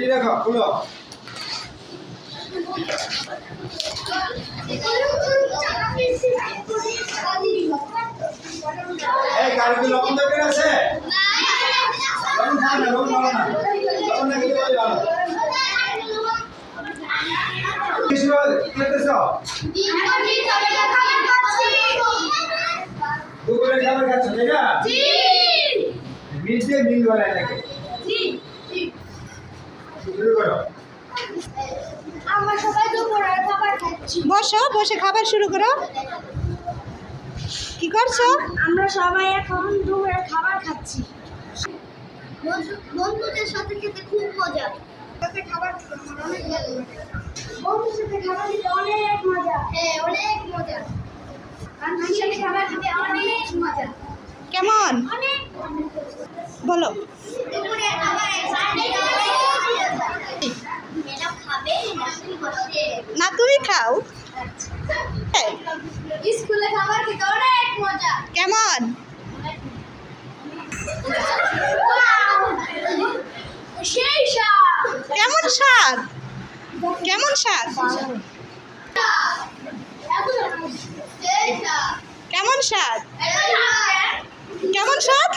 Ready রাখো খুলো এই কারকে লবণ দরকার আছে লবণ খাও না লবণ খাও না লবণ না খেতে পারি ভালো কিছু খেতেছো দুপুরে খাবার খাচ্ছ তাই না জি মিড ডে মিল বলা এটাকে জি জি শুরু করো আমরা সবাই দুপুরে খাবার খাচ্ছি। বসো, বসে খাবার শুরু করো। কি করছো? আমরা সবাই এখন দুপুরে খাবার খাচ্ছি। বন্ধুদের সাথে খেতে খুব মজা। সাথে খাবার খেতে আমার অনেক ভালো লাগে। বন্ধুদের সাথে খাবার খেতে অনেক মজা। হ্যাঁ, অনেক মজা। বন্ধুদের সাথে খাবার খেতে অনেক মজা। কেমন অনেক বলো? দুপুরে খাবার একসাথে ম্যাডাম খাবে নাকি বসে? না তুমি খাও। স্কুলে খাবার খেতে অনেক মজা। কেমন? সেই স্বাদ। কেমন স্বাদ? কেমন স্বাদ? কেমন স্বাদ? কেমন স্বাদ?